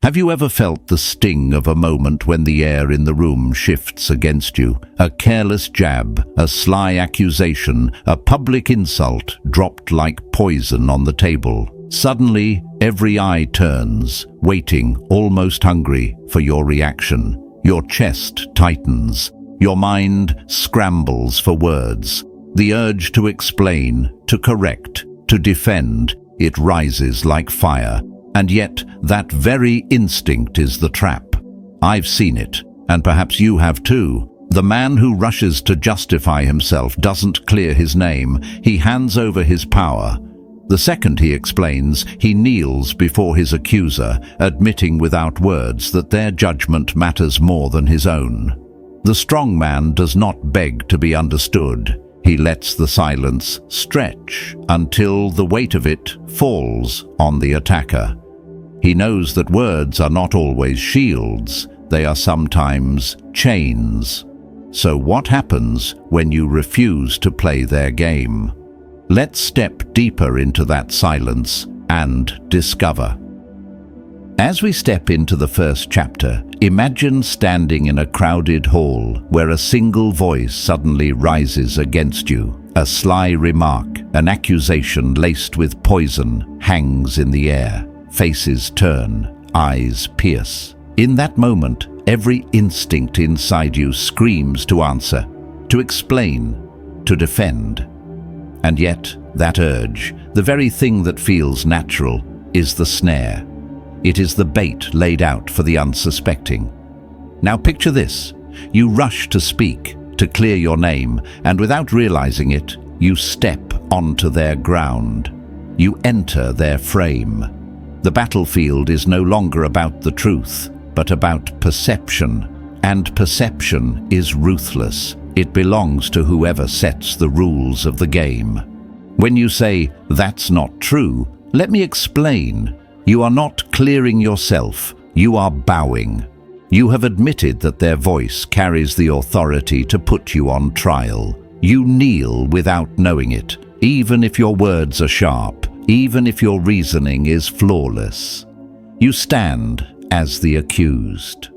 Have you ever felt the sting of a moment when the air in the room shifts against you? A careless jab, a sly accusation, a public insult dropped like poison on the table. Suddenly, every eye turns, waiting, almost hungry, for your reaction. Your chest tightens. Your mind scrambles for words. The urge to explain, to correct, to defend, it rises like fire. And yet, that very instinct is the trap. I've seen it, and perhaps you have too. The man who rushes to justify himself doesn't clear his name. He hands over his power. The second he explains, he kneels before his accuser, admitting without words that their judgment matters more than his own. The strong man does not beg to be understood. He lets the silence stretch until the weight of it falls on the attacker. He knows that words are not always shields, they are sometimes chains. So what happens when you refuse to play their game? Let's step deeper into that silence and discover. As we step into the first chapter, imagine standing in a crowded hall where a single voice suddenly rises against you. A sly remark, an accusation laced with poison, hangs in the air. Faces turn, eyes pierce. In that moment, every instinct inside you screams to answer, to explain, to defend. And yet, that urge, the very thing that feels natural, is the snare. It is the bait laid out for the unsuspecting. Now picture this. You rush to speak, to clear your name, and without realizing it, you step onto their ground. You enter their frame. The battlefield is no longer about the truth, but about perception. And perception is ruthless. It belongs to whoever sets the rules of the game. When you say, "That's not true," let me explain. You are not clearing yourself, you are bowing. You have admitted that their voice carries the authority to put you on trial. You kneel without knowing it, even if your words are sharp, even if your reasoning is flawless. You stand as the accused.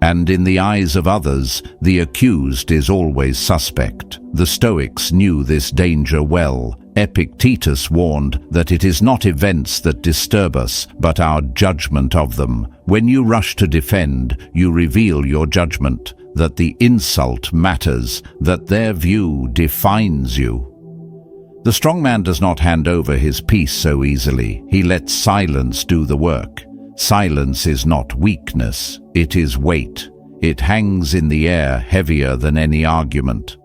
And in the eyes of others, the accused is always suspect. The Stoics knew this danger well. Epictetus warned that it is not events that disturb us, but our judgment of them. When you rush to defend, you reveal your judgment, that the insult matters, that their view defines you. The strong man does not hand over his peace so easily. He lets silence do the work. Silence is not weakness, it is weight. It hangs in the air heavier than any argument.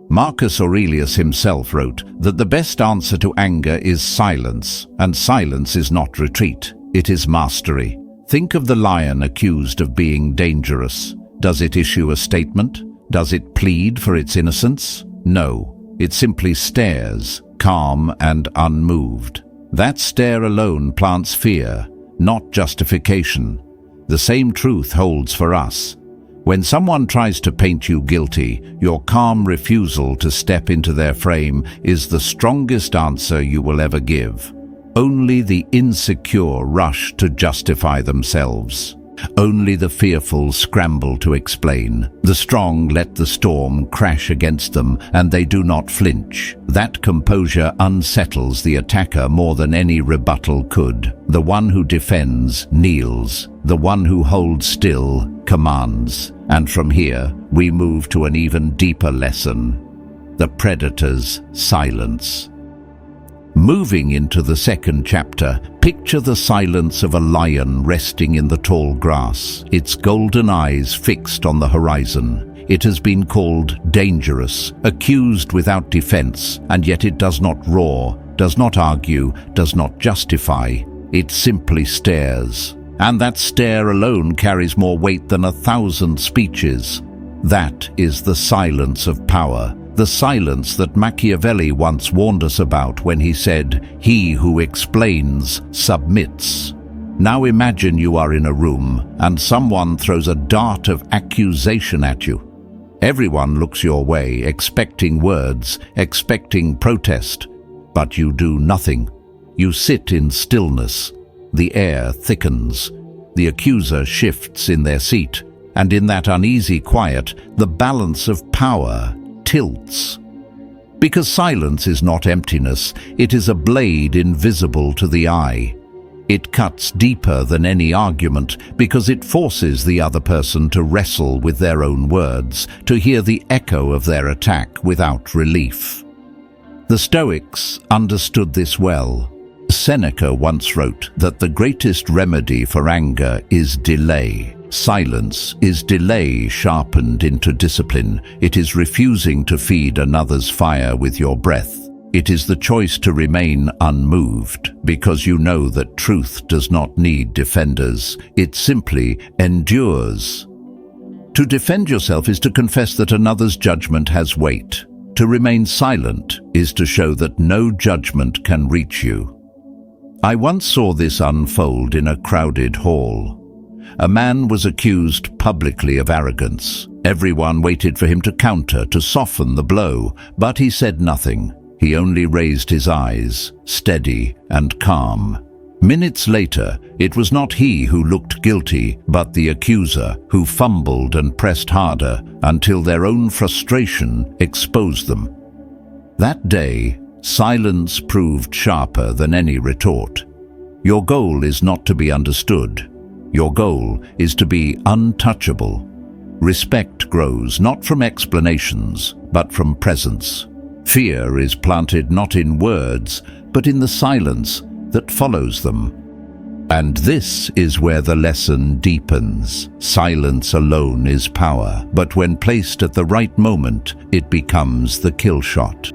Marcus Aurelius himself wrote that the best answer to anger is silence, and silence is not retreat, it is mastery. Think of the lion accused of being dangerous. Does it issue a statement? Does it plead for its innocence? No. It simply stares, calm and unmoved. That stare alone plants fear, not justification. The same truth holds for us. When someone tries to paint you guilty, your calm refusal to step into their frame is the strongest answer you will ever give. Only the insecure rush to justify themselves. Only the fearful scramble to explain. The strong let the storm crash against them, and they do not flinch. That composure unsettles the attacker more than any rebuttal could. The one who defends kneels. The one who holds still commands. And from here, we move to an even deeper lesson: the predator's silence. Moving into the second chapter, picture the silence of a lion resting in the tall grass, its golden eyes fixed on the horizon. It has been called dangerous, accused without defense, and yet it does not roar, does not argue, does not justify. It simply stares. And that stare alone carries more weight than 1,000 speeches. That is the silence of power. The silence that Machiavelli once warned us about when he said, "He who explains submits." Now imagine you are in a room and someone throws a dart of accusation at you. Everyone looks your way, expecting words, expecting protest, but you do nothing. You sit in stillness. The air thickens. the accuser shifts in their seat, and in that uneasy quiet, the balance of power tilts. Because silence is not emptiness, it is a blade invisible to the eye. It cuts deeper than any argument because it forces the other person to wrestle with their own words, to hear the echo of their attack without relief. The Stoics understood this well. Seneca once wrote that the greatest remedy for anger is delay. Silence is delay sharpened into discipline. It is refusing to feed another's fire with your breath. It is the choice to remain unmoved, because you know that truth does not need defenders. It simply endures. To defend yourself is to confess that another's judgment has weight. To remain silent is to show that no judgment can reach you. I once saw this unfold in a crowded hall. A man was accused publicly of arrogance. Everyone waited for him to counter, to soften the blow, but he said nothing. He only raised his eyes, steady and calm. Minutes later, it was not he who looked guilty, but the accuser, who fumbled and pressed harder until their own frustration exposed them. That day, silence proved sharper than any retort. Your goal is not to be understood. Your goal is to be untouchable. Respect grows not from explanations, but from presence. Fear is planted not in words, but in the silence that follows them. And this is where the lesson deepens. Silence alone is power, but when placed at the right moment, it becomes the kill shot.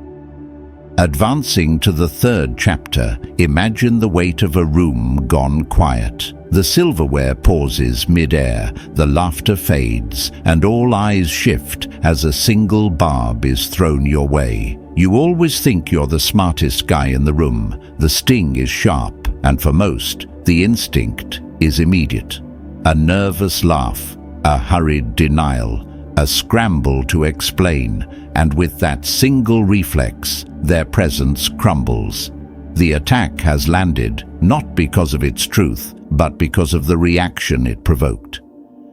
Advancing to the third chapter, imagine the weight of a room gone quiet. The silverware pauses mid-air, the laughter fades, and all eyes shift as a single barb is thrown your way. You always think you're the smartest guy in the room. The sting is sharp, and for most, the instinct is immediate. A nervous laugh, a hurried denial, a scramble to explain, and with that single reflex, their presence crumbles. The attack has landed, not because of its truth, but because of the reaction it provoked.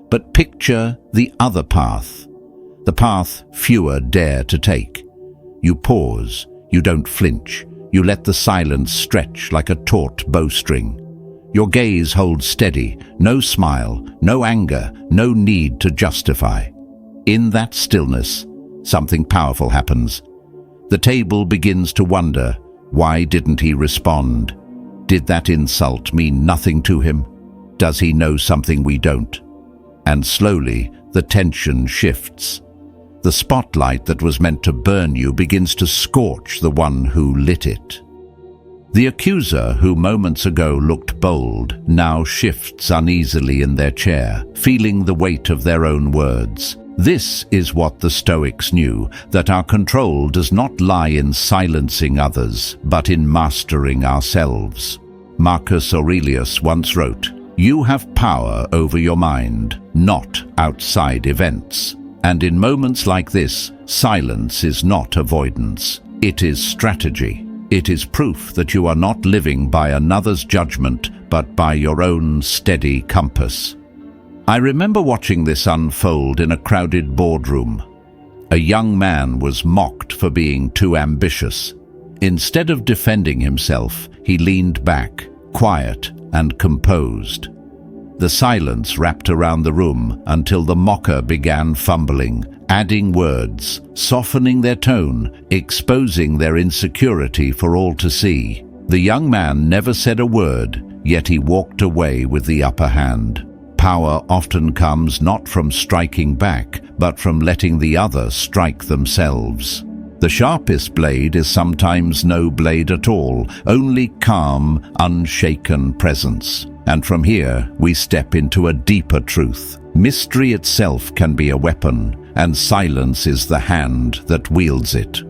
But picture the other path, the path fewer dare to take. You pause, you don't flinch, you let the silence stretch like a taut bowstring. Your gaze holds steady, no smile, no anger, no need to justify. In that stillness, something powerful happens. The table begins to wonder, why didn't he respond? Did that insult mean nothing to him? Does he know something we don't? And slowly, the tension shifts. The spotlight that was meant to burn you begins to scorch the one who lit it. The accuser, who moments ago looked bold, now shifts uneasily in their chair, feeling the weight of their own words. This is what the Stoics knew, that our control does not lie in silencing others, but in mastering ourselves. Marcus Aurelius once wrote, "You have power over your mind, not outside events." And in moments like this, silence is not avoidance. It is strategy. It is proof that you are not living by another's judgment, but by your own steady compass. I remember watching this unfold in a crowded boardroom. A young man was mocked for being too ambitious. Instead of defending himself, he leaned back, quiet and composed. The silence wrapped around the room until the mocker began fumbling, adding words, softening their tone, exposing their insecurity for all to see. The young man never said a word, yet he walked away with the upper hand. Power often comes not from striking back, but from letting the other strike themselves. The sharpest blade is sometimes no blade at all, only calm, unshaken presence. And from here, we step into a deeper truth. Mystery itself can be a weapon, and silence is the hand that wields it.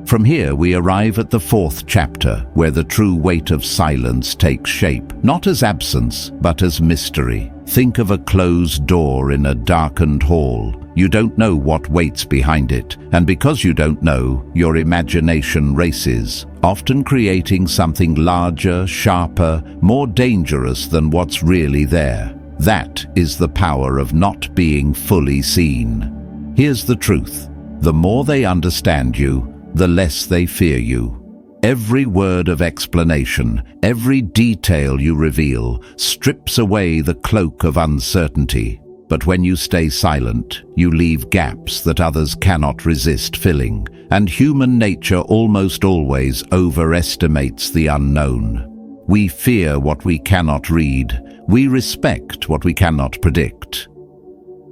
From here we arrive at the fourth chapter, where the true weight of silence takes shape, not as absence, but as mystery. Think of a closed door in a darkened hall. You don't know what waits behind it, and because you don't know, your imagination races, often creating something larger, sharper, more dangerous than what's really there. That is the power of not being fully seen. Here's the truth. The more they understand you, the less they fear you. Every word of explanation, every detail you reveal, strips away the cloak of uncertainty. But when you stay silent, you leave gaps that others cannot resist filling, and human nature almost always overestimates the unknown. We fear what we cannot read. We respect what we cannot predict.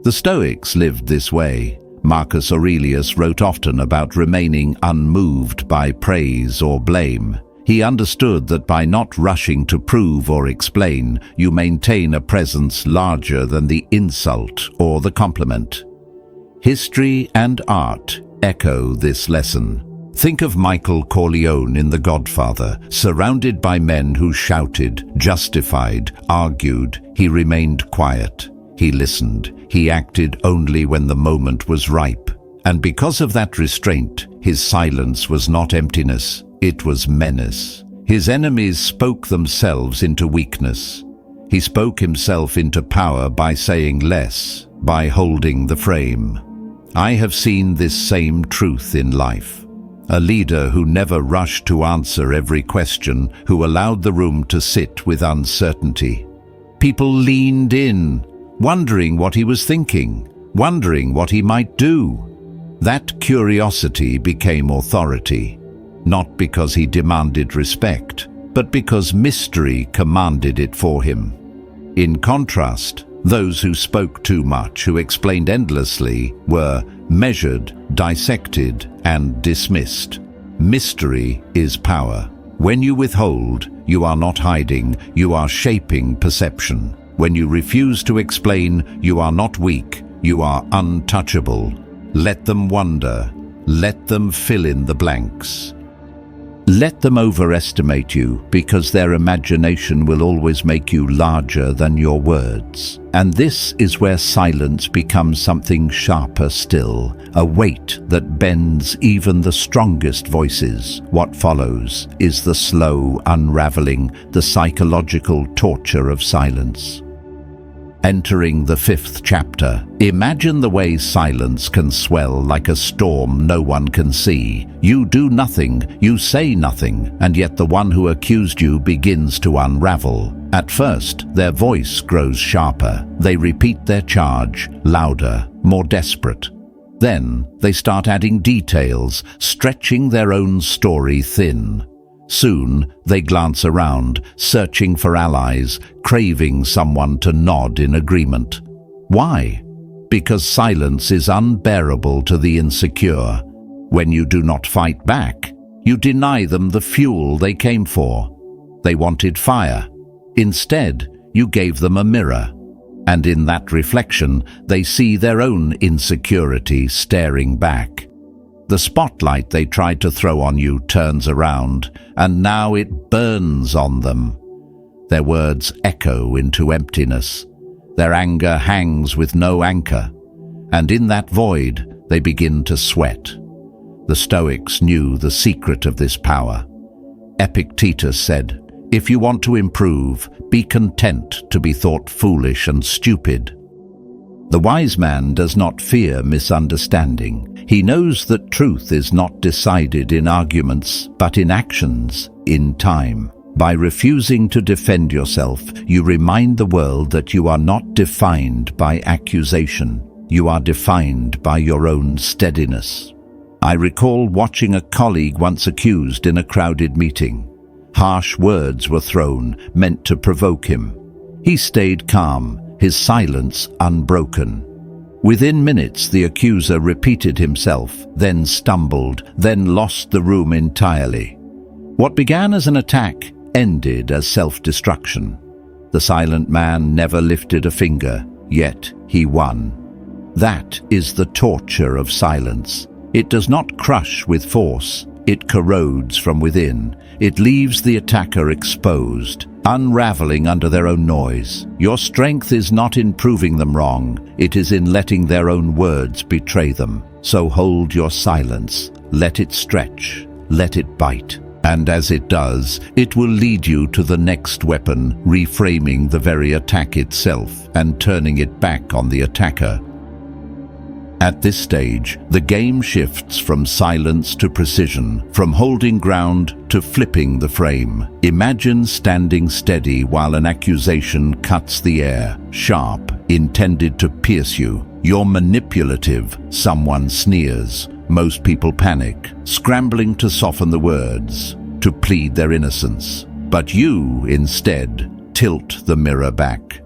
The Stoics lived this way. Marcus Aurelius wrote often about remaining unmoved by praise or blame. He understood that by not rushing to prove or explain, you maintain a presence larger than the insult or the compliment. History and art echo this lesson. Think of Michael Corleone in The Godfather, surrounded by men who shouted, justified, argued. He remained quiet. He listened. He acted only when the moment was ripe. And because of that restraint, his silence was not emptiness. It was menace. His enemies spoke themselves into weakness. He spoke himself into power by saying less, by holding the frame. I have seen this same truth in life. A leader who never rushed to answer every question, who allowed the room to sit with uncertainty. People leaned in, wondering what he was thinking, wondering what he might do. That curiosity became authority. Not because he demanded respect, but because mystery commanded it for him. In contrast, those who spoke too much, who explained endlessly, were measured, dissected, and dismissed. Mystery is power. When you withhold, you are not hiding, you are shaping perception. When you refuse to explain, you are not weak, you are untouchable. Let them wonder. Let them fill in the blanks. Let them overestimate you, because their imagination will always make you larger than your words. And this is where silence becomes something sharper still, a weight that bends even the strongest voices. What follows is the slow unraveling, the psychological torture of silence. Entering the 5th chapter, imagine the way silence can swell like a storm no one can see. You do nothing, you say nothing, and yet the one who accused you begins to unravel. At first, their voice grows sharper. They repeat their charge, louder, more desperate. Then, they start adding details, stretching their own story thin. Soon, they glance around, searching for allies, craving someone to nod in agreement. Why? Because silence is unbearable to the insecure. When you do not fight back, you deny them the fuel they came for. They wanted fire. Instead, you gave them a mirror. And in that reflection, they see their own insecurity staring back. The spotlight they tried to throw on you turns around, and now it burns on them. Their words echo into emptiness. Their anger hangs with no anchor, and in that void they begin to sweat. The Stoics knew the secret of this power. Epictetus said, "If you want to improve, be content to be thought foolish and stupid." The wise man does not fear misunderstanding. He knows that truth is not decided in arguments, but in actions, in time. By refusing to defend yourself, you remind the world that you are not defined by accusation. You are defined by your own steadiness. I recall watching a colleague once accused in a crowded meeting. Harsh words were thrown, meant to provoke him. He stayed calm, his silence unbroken. Within minutes, the accuser repeated himself, then stumbled, then lost the room entirely. What began as an attack ended as self-destruction. The silent man never lifted a finger, yet he won. That is the torture of silence. It does not crush with force, it corrodes from within. It leaves the attacker exposed, unraveling under their own noise. Your strength is not in proving them wrong, it is in letting their own words betray them. So hold your silence, let it stretch, let it bite. And as it does, it will lead you to the next weapon, reframing the very attack itself and turning it back on the attacker. At this stage, the game shifts from silence to precision, from holding ground to flipping the frame. Imagine standing steady while an accusation cuts the air, sharp, intended to pierce you. You're manipulative, someone sneers. Most people panic, scrambling to soften the words, to plead their innocence. But you, instead, tilt the mirror back.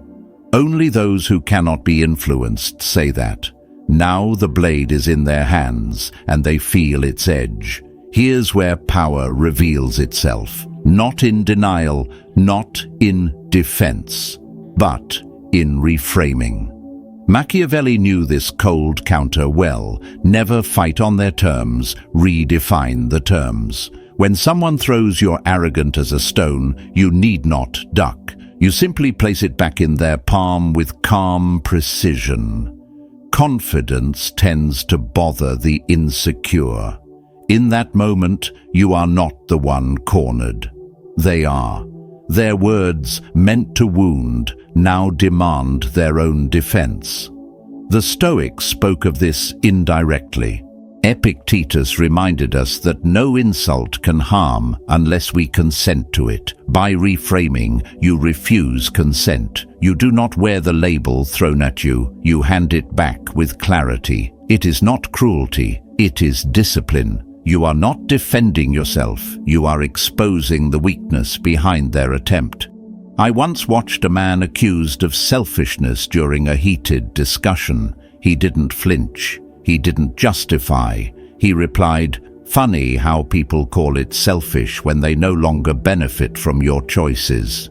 Only those who cannot be influenced say that. Now the blade is in their hands, and they feel its edge. Here's where power reveals itself. Not in denial, not in defense, but in reframing. Machiavelli knew this cold counter well. Never fight on their terms, redefine the terms. When someone throws your arrogant as a stone, you need not duck. You simply place it back in their palm with calm precision. Confidence tends to bother the insecure. In that moment, you are not the one cornered. They are. Their words, meant to wound, now demand their own defense. The Stoics spoke of this indirectly. Epictetus reminded us that no insult can harm unless we consent to it. By reframing, you refuse consent. You do not wear the label thrown at you. You hand it back with clarity. It is not cruelty. It is discipline. You are not defending yourself. You are exposing the weakness behind their attempt. I once watched a man accused of selfishness during a heated discussion. He didn't flinch. He didn't justify. He replied, "Funny how people call it selfish when they no longer benefit from your choices."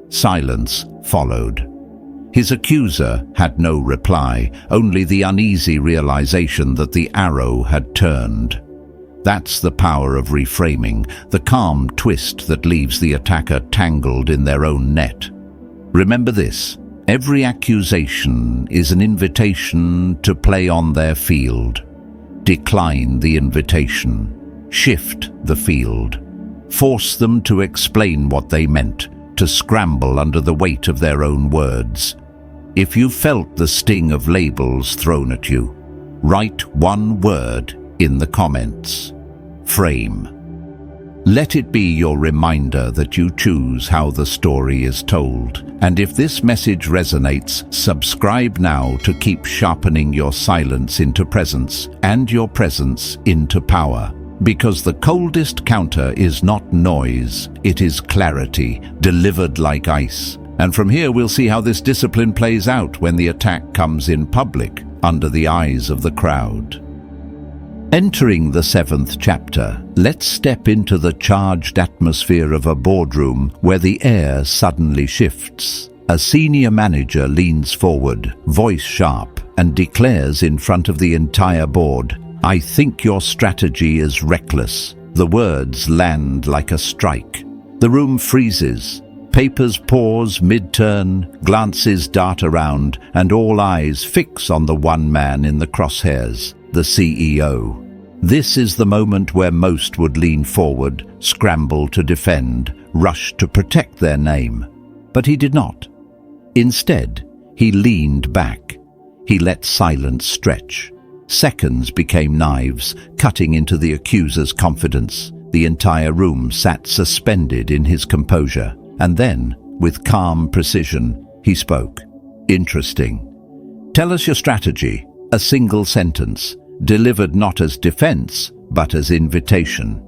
Silence followed. His accuser had no reply, only the uneasy realization that the arrow had turned. That's the power of reframing, the calm twist that leaves the attacker tangled in their own net. Remember this. Every accusation is an invitation to play on their field. Decline the invitation. Shift the field. Force them to explain what they meant, to scramble under the weight of their own words. If you felt the sting of labels thrown at you, write one word in the comments. Frame. Let it be your reminder that you choose how the story is told. And if this message resonates, subscribe now to keep sharpening your silence into presence and your presence into power. Because the coldest counter is not noise, it is clarity, delivered like ice. And from here we'll see how this discipline plays out when the attack comes in public, under the eyes of the crowd. Entering the 7th chapter, let's step into the charged atmosphere of a boardroom where the air suddenly shifts. A senior manager leans forward, voice sharp, and declares in front of the entire board, "I think your strategy is reckless." The words land like a strike. The room freezes. Papers pause mid-turn, glances dart around, and all eyes fix on the one man in the crosshairs, the CEO. This is the moment where most would lean forward, scramble to defend, rush to protect their name. But he did not. Instead, he leaned back. He let silence stretch. Seconds became knives, cutting into the accuser's confidence. The entire room sat suspended in his composure. And then, with calm precision, he spoke. "Interesting. Tell us your strategy." A single sentence, delivered not as defense, but as invitation.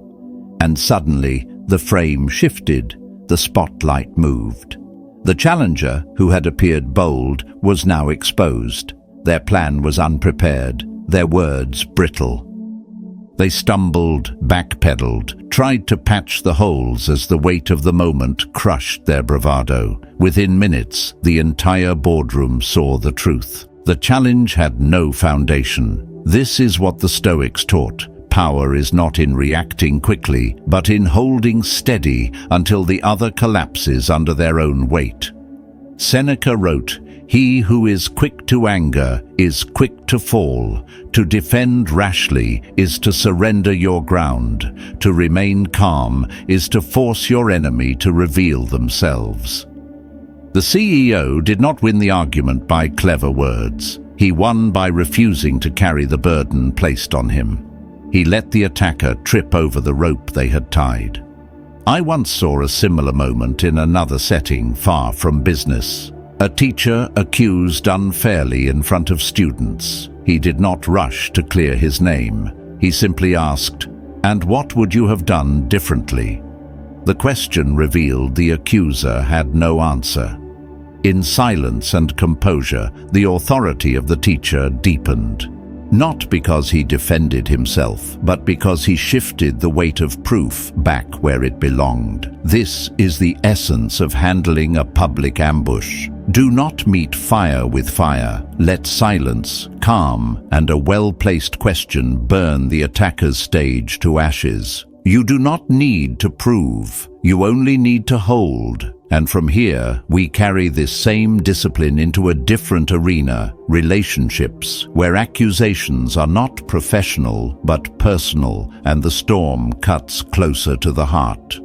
And suddenly, the frame shifted, the spotlight moved. The challenger, who had appeared bold, was now exposed. Their plan was unprepared, their words brittle. They stumbled, backpedaled, tried to patch the holes as the weight of the moment crushed their bravado. Within minutes, the entire boardroom saw the truth. The challenge had no foundation. This is what the Stoics taught. power is not in reacting quickly, but in holding steady until the other collapses under their own weight. Seneca wrote, "He who is quick to anger is quick to fall. To defend rashly is to surrender your ground. To remain calm is to force your enemy to reveal themselves." The CEO did not win the argument by clever words. He won by refusing to carry the burden placed on him. He let the attacker trip over the rope they had tied. I once saw a similar moment in another setting far from business. A teacher accused unfairly in front of students. He did not rush to clear his name. He simply asked, "And what would you have done differently?" The question revealed the accuser had no answer. In silence and composure, the authority of the teacher deepened. Not because he defended himself, but because he shifted the weight of proof back where it belonged. This is the essence of handling a public ambush. Do not meet fire with fire. Let silence, calm, and a well-placed question burn the attacker's stage to ashes. You do not need to prove. You only need to hold. And from here, we carry this same discipline into a different arena, relationships, where accusations are not professional but personal, and the storm cuts closer to the heart.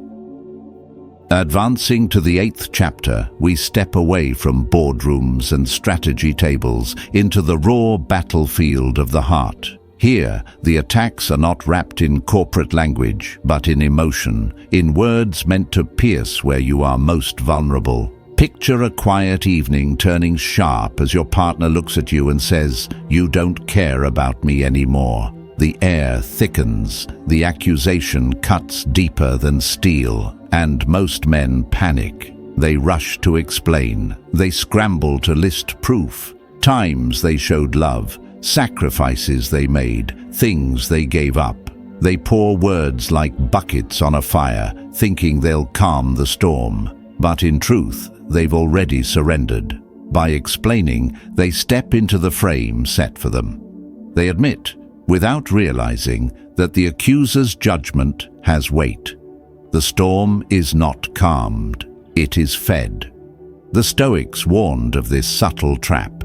Advancing to the 8th chapter, we step away from boardrooms and strategy tables into the raw battlefield of the heart. Here, the attacks are not wrapped in corporate language, but in emotion, in words meant to pierce where you are most vulnerable. Picture a quiet evening turning sharp as your partner looks at you and says, "You don't care about me anymore." The air thickens, the accusation cuts deeper than steel, and most men panic. They rush to explain. They scramble to list proof. Times they showed love, sacrifices they made, things they gave up. They pour words like buckets on a fire, thinking they'll calm the storm. But in truth, they've already surrendered. By explaining, they step into the frame set for them. They admit, without realizing, that the accuser's judgment has weight. The storm is not calmed, it is fed. The Stoics warned of this subtle trap.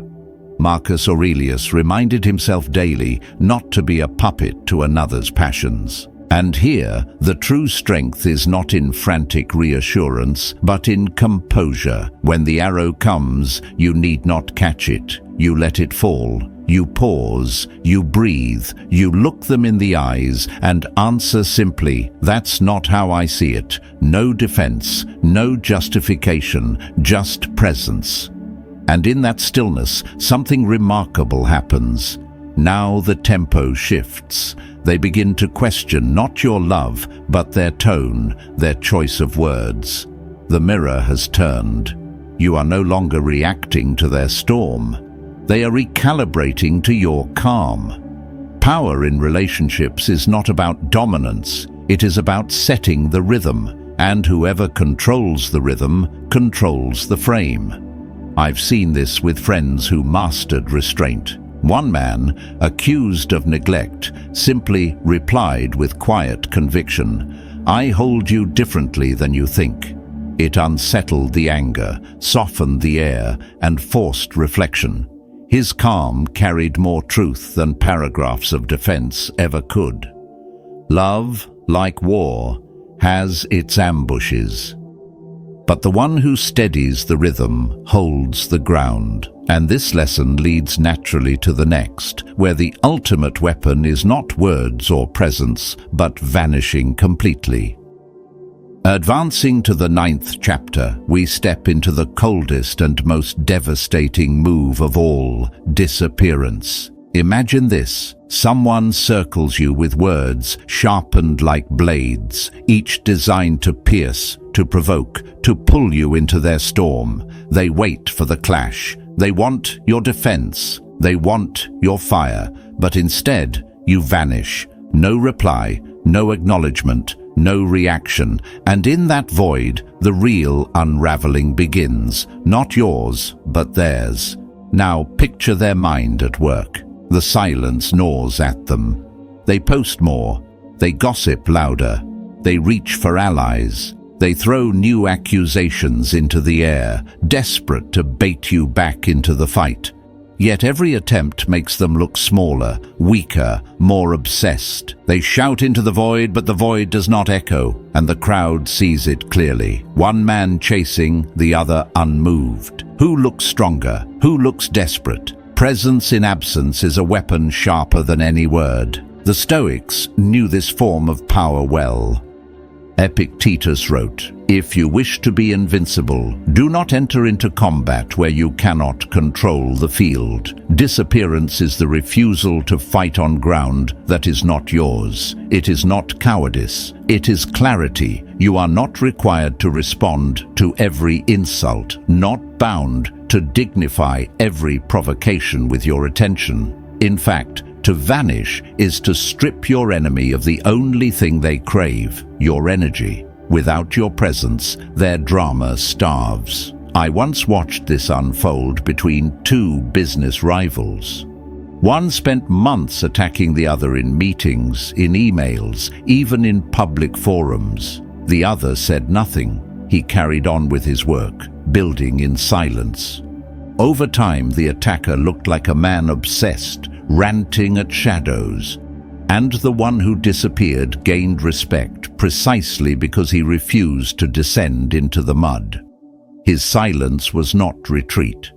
Marcus Aurelius reminded himself daily not to be a puppet to another's passions. And here, the true strength is not in frantic reassurance, but in composure. When the arrow comes, you need not catch it. You let it fall. You pause. You breathe. You look them in the eyes and answer simply, "That's not how I see it." No defense, no justification, just presence. And in that stillness, something remarkable happens. Now the tempo shifts. They begin to question not your love, but their tone, their choice of words. The mirror has turned. You are no longer reacting to their storm. They are recalibrating to your calm. Power in relationships is not about dominance. It is about setting the rhythm, and whoever controls the rhythm controls the frame. I've seen this with friends who mastered restraint. One man, accused of neglect, simply replied with quiet conviction, "I hold you differently than you think." It unsettled the anger, softened the air, and forced reflection. His calm carried more truth than paragraphs of defense ever could. Love, like war, has its ambushes. But the one who steadies the rhythm holds the ground. And this lesson leads naturally to the next, where the ultimate weapon is not words or presence, but vanishing completely. Advancing to the 9th chapter, we step into the coldest and most devastating move of all, disappearance. Imagine this. Someone circles you with words sharpened like blades, each designed to pierce, to provoke, to pull you into their storm. They wait for the clash. They want your defense. They want your fire. But instead, you vanish. No reply, no acknowledgement, no reaction. And in that void, the real unraveling begins. Not yours, but theirs. Now picture their mind at work. The silence gnaws at them. They post more. They gossip louder. They reach for allies. They throw new accusations into the air, desperate to bait you back into the fight. Yet every attempt makes them look smaller, weaker, more obsessed. They shout into the void, but the void does not echo, and the crowd sees it clearly. One man chasing, the other unmoved. Who looks stronger? Who looks desperate? Presence in absence is a weapon sharper than any word. The Stoics knew this form of power well. Epictetus wrote, "If you wish to be invincible, do not enter into combat where you cannot control the field. Disappearance is the refusal to fight on ground that is not yours. It is not cowardice. It is clarity. You are not required to respond to every insult, not bound to dignify every provocation with your attention. In fact, to vanish is to strip your enemy of the only thing they crave, your energy. Without your presence, their drama starves." I once watched this unfold between two business rivals. One spent months attacking the other in meetings, in emails, even in public forums. The other said nothing. He carried on with his work, building in silence. Over time, the attacker looked like a man obsessed, ranting at shadows, and the one who disappeared gained respect precisely because he refused to descend into the mud. His silence was not retreat.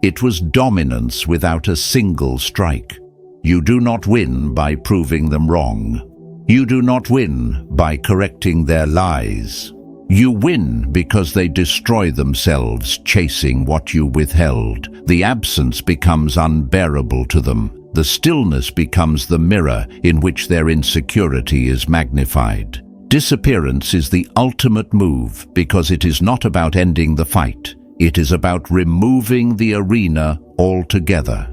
It was dominance without a single strike. You do not win by proving them wrong. You do not win by correcting their lies. You win because they destroy themselves chasing what you withheld. The absence becomes unbearable to them. The stillness becomes the mirror in which their insecurity is magnified. Disappearance is the ultimate move because it is not about ending the fight. It is about removing the arena altogether.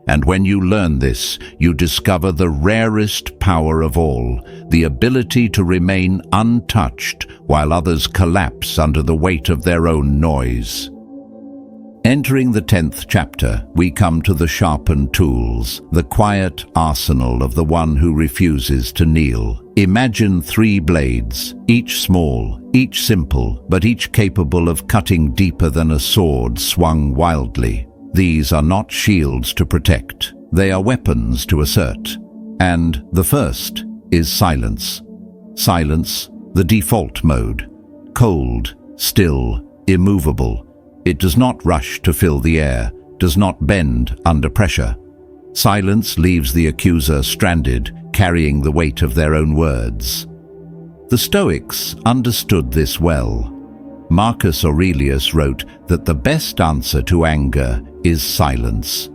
And when you learn this, you discover the rarest power of all, the ability to remain untouched while others collapse under the weight of their own noise. Entering the 10th chapter, we come to the sharpened tools, the quiet arsenal of the one who refuses to kneel. Imagine 3 blades, each small, each simple, but each capable of cutting deeper than a sword swung wildly. These are not shields to protect, they are weapons to assert. And the first is silence. Silence, the default mode. Cold, still, immovable. It does not rush to fill the air, does not bend under pressure. Silence leaves the accuser stranded, carrying the weight of their own words. The Stoics understood this well. Marcus Aurelius wrote that the best answer to anger is silence.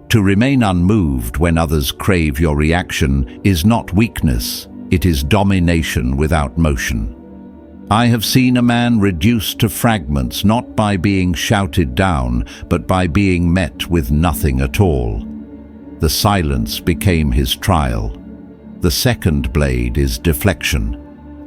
To remain unmoved when others crave your reaction is not weakness, it is domination without motion. I have seen a man reduced to fragments not by being shouted down, but by being met with nothing at all. The silence became his trial. The second blade is deflection,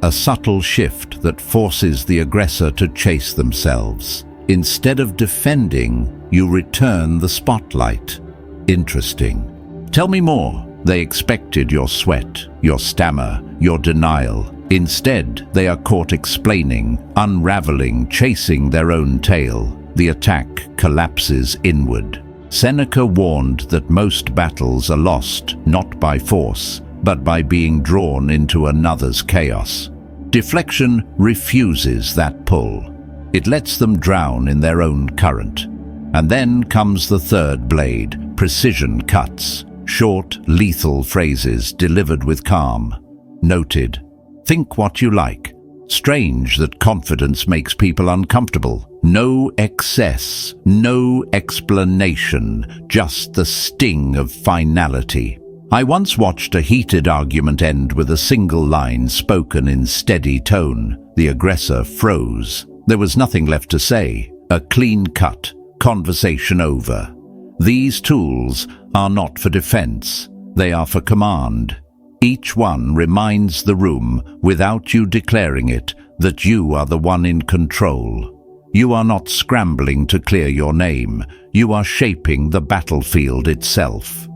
a subtle shift that forces the aggressor to chase themselves. Instead of defending, you return the spotlight. Interesting. Tell me more. They expected your sweat, your stammer, your denial. Instead, they are caught explaining, unraveling, chasing their own tail. The attack collapses inward. Seneca warned that most battles are lost, not by force, but by being drawn into another's chaos. Deflection refuses that pull. It lets them drown in their own current. And then comes the third blade, precision cuts, short, lethal phrases delivered with calm. Noted. Think what you like. Strange that confidence makes people uncomfortable. No excess, no explanation, just the sting of finality. I once watched a heated argument end with a single line spoken in steady tone. The aggressor froze. There was nothing left to say. A clean cut. Conversation over. These tools are not for defense. They are for command. Each one reminds the room, without you declaring it, that you are the one in control. You are not scrambling to clear your name. You are shaping the battlefield itself.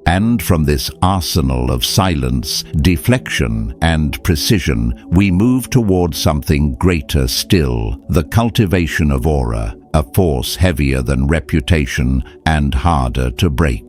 And from this arsenal of silence, deflection, and precision, we move towards something greater still, the cultivation of aura, a force heavier than reputation and harder to break.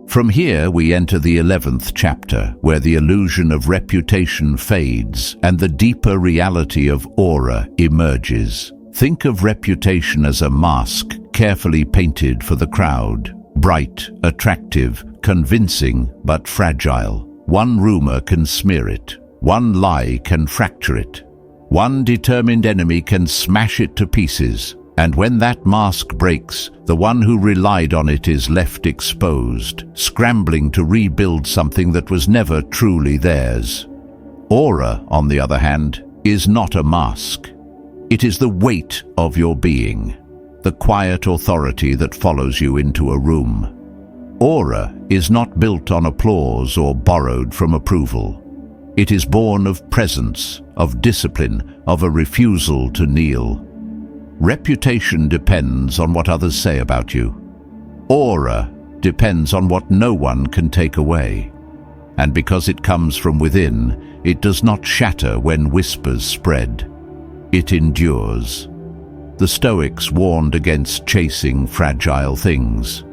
From here we enter the 11th chapter, where the illusion of reputation fades and the deeper reality of aura emerges. Think of reputation as a mask carefully painted for the crowd. Bright, attractive, convincing, but fragile. One rumor can smear it. One lie can fracture it. One determined enemy can smash it to pieces. And when that mask breaks, the one who relied on it is left exposed, scrambling to rebuild something that was never truly theirs. Aura, on the other hand, is not a mask. It is the weight of your being, the quiet authority that follows you into a room. Aura is not built on applause or borrowed from approval. It is born of presence, of discipline, of a refusal to kneel. Reputation depends on what others say about you. Aura depends on what no one can take away. And because it comes from within, it does not shatter when whispers spread. It endures. The Stoics warned against chasing fragile things.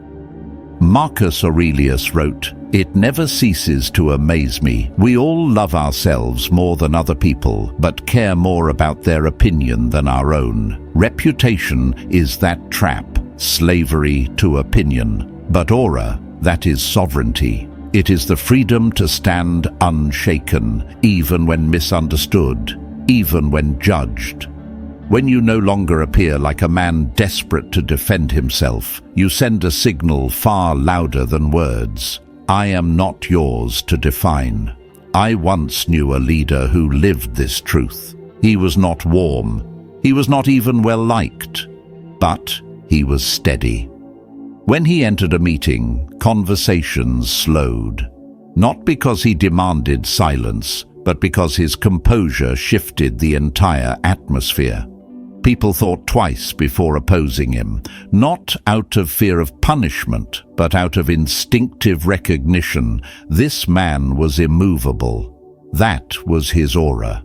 Marcus Aurelius wrote, "It never ceases to amaze me. We all love ourselves more than other people, but care more about their opinion than our own. Reputation is that trap, slavery to opinion. But aura, that is sovereignty. It is the freedom to stand unshaken, even when misunderstood, even when judged. When you no longer appear like a man desperate to defend himself, you send a signal far louder than words. I am not yours to define. I once knew a leader who lived this truth. He was not warm. He was not even well-liked. But he was steady. When he entered a meeting, conversations slowed. Not because he demanded silence, but because his composure shifted the entire atmosphere. People thought twice before opposing him, not out of fear of punishment, but out of instinctive recognition. This man was immovable. That was his aura.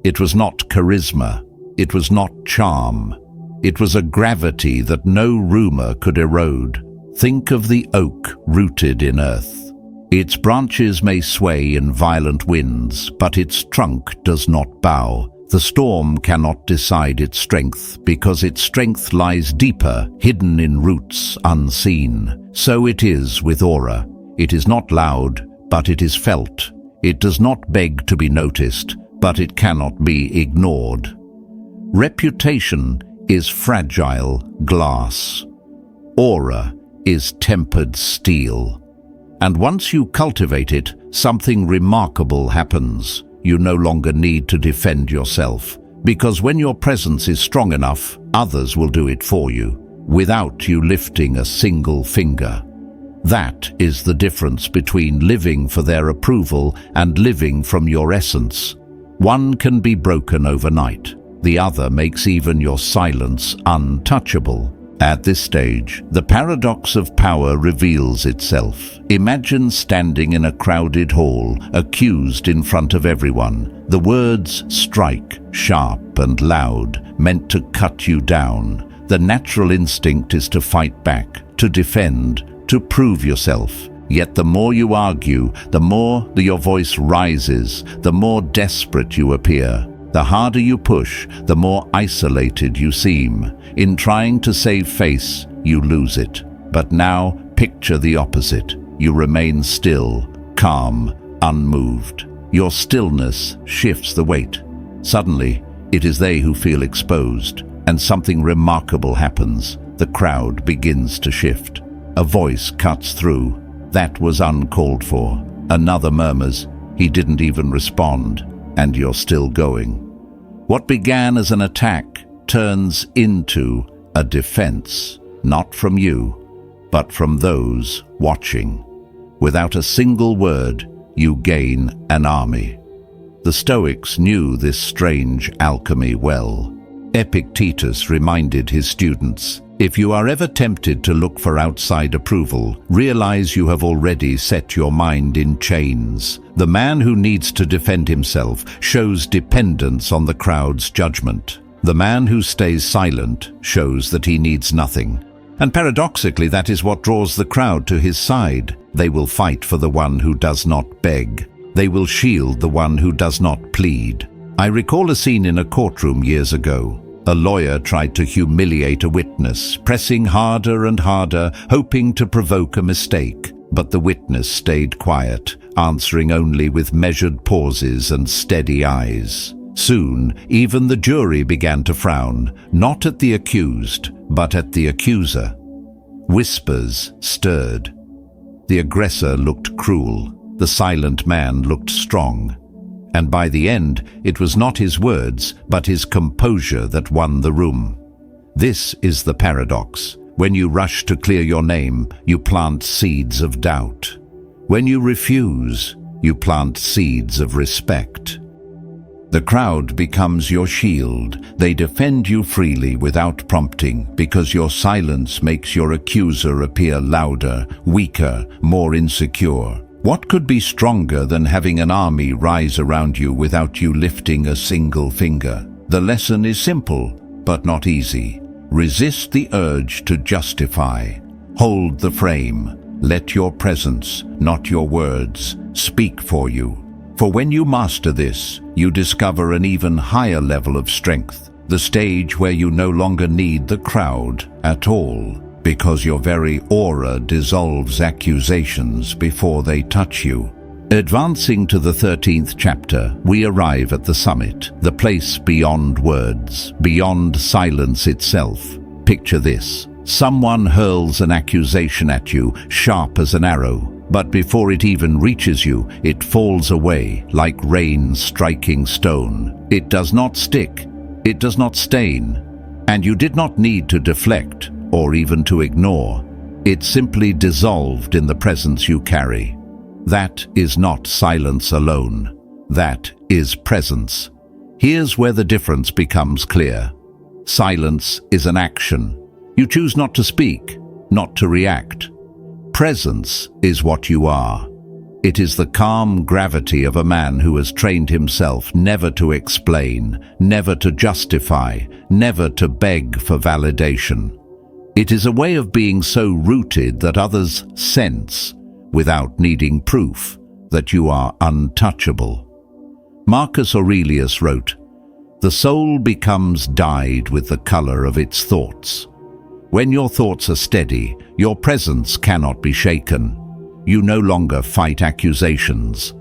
It was not charisma. It was not charm. It was a gravity that no rumor could erode. Think of the oak rooted in earth. Its branches may sway in violent winds, but its trunk does not bow. The storm cannot decide its strength, because its strength lies deeper, hidden in roots unseen. So it is with aura. It is not loud, but it is felt. It does not beg to be noticed, but it cannot be ignored. Reputation is fragile glass. Aura is tempered steel. And once you cultivate it, something remarkable happens. You no longer need to defend yourself, because when your presence is strong enough, others will do it for you, without you lifting a single finger. That is the difference between living for their approval and living from your essence. One can be broken overnight. The other makes even your silence untouchable. At this stage, the paradox of power reveals itself. Imagine standing in a crowded hall, accused in front of everyone. The words strike, sharp and loud, meant to cut you down. The natural instinct is to fight back, to defend, to prove yourself. Yet the more you argue, the more your voice rises, the more desperate you appear. The harder you push, the more isolated you seem. In trying to save face, you lose it. But now, picture the opposite. You remain still, calm, unmoved. Your stillness shifts the weight. Suddenly, it is they who feel exposed, and something remarkable happens. The crowd begins to shift. A voice cuts through. That was uncalled for. Another murmurs, he didn't even respond, and you're still going. What began as an attack turns into a defense, not from you, but from those watching. Without a single word, you gain an army. The Stoics knew this strange alchemy well. Epictetus reminded his students, If you are ever tempted to look for outside approval, realize you have already set your mind in chains. The man who needs to defend himself shows dependence on the crowd's judgment. The man who stays silent shows that he needs nothing. And paradoxically, that is what draws the crowd to his side. They will fight for the one who does not beg. They will shield the one who does not plead. I recall a scene in a courtroom years ago. A lawyer tried to humiliate a witness, pressing harder and harder, hoping to provoke a mistake. But the witness stayed quiet, answering only with measured pauses and steady eyes. Soon, even the jury began to frown, not at the accused, but at the accuser. Whispers stirred. The aggressor looked cruel. The silent man looked strong. And by the end, it was not his words, but his composure that won the room. This is the paradox. When you rush to clear your name, you plant seeds of doubt. When you refuse, you plant seeds of respect. The crowd becomes your shield. They defend you freely without prompting, because your silence makes your accuser appear louder, weaker, more insecure. What could be stronger than having an army rise around you without you lifting a single finger? The lesson is simple, but not easy. Resist the urge to justify. Hold the frame. Let your presence, not your words, speak for you. For when you master this, you discover an even higher level of strength, the stage where you no longer need the crowd at all, because your very aura dissolves accusations before they touch you. Advancing to the 13th chapter, we arrive at the summit, the place beyond words, beyond silence itself. Picture this. Someone hurls an accusation at you, sharp as an arrow, but before it even reaches you, it falls away like rain striking stone. It does not stick, it does not stain, and you did not need to deflect or even to ignore. It simply dissolved in the presence you carry. That is not silence alone. That is presence. Here's where the difference becomes clear. Silence is an action. You choose not to speak, not to react. Presence is what you are. It is the calm gravity of a man who has trained himself never to explain, never to justify, never to beg for validation. It is a way of being so rooted that others sense, without needing proof, that you are untouchable. Marcus Aurelius wrote, "The soul becomes dyed with the color of its thoughts." When your thoughts are steady, your presence cannot be shaken. You no longer fight accusations.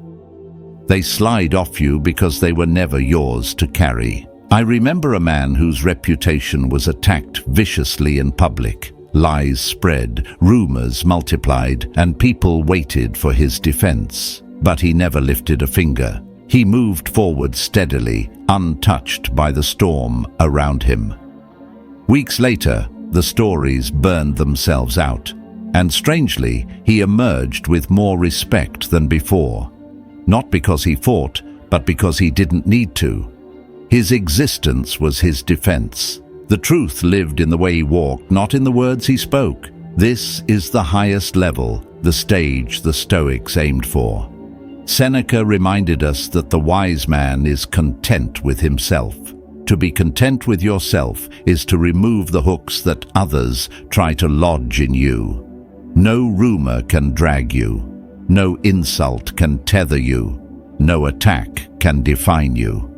They slide off you because they were never yours to carry. I remember a man whose reputation was attacked viciously in public. Lies spread, rumors multiplied, and people waited for his defense. But he never lifted a finger. He moved forward steadily, untouched by the storm around him. Weeks later, the stories burned themselves out, and strangely, he emerged with more respect than before. Not because he fought, but because he didn't need to. His existence was his defense. The truth lived in the way he walked, not in the words he spoke. This is the highest level, the stage the Stoics aimed for. Seneca reminded us that the wise man is content with himself. To be content with yourself is to remove the hooks that others try to lodge in you. No rumor can drag you. No insult can tether you. No attack can define you.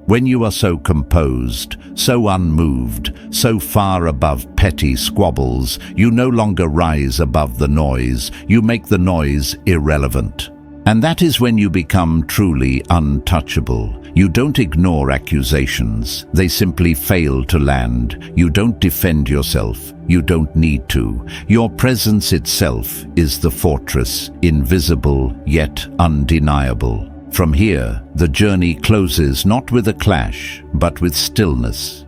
When you are so composed, so unmoved, so far above petty squabbles, you no longer rise above the noise. You make the noise irrelevant. And that is when you become truly untouchable. You don't ignore accusations. They simply fail to land. You don't defend yourself. You don't need to. Your presence itself is the fortress, invisible yet undeniable. From here, the journey closes not with a clash, but with stillness.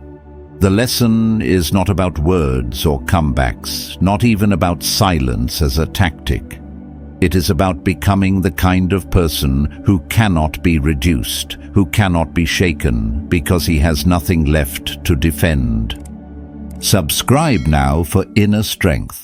The lesson is not about words or comebacks, not even about silence as a tactic. It is about becoming the kind of person who cannot be reduced, who cannot be shaken, because he has nothing left to defend. Subscribe now for inner strength.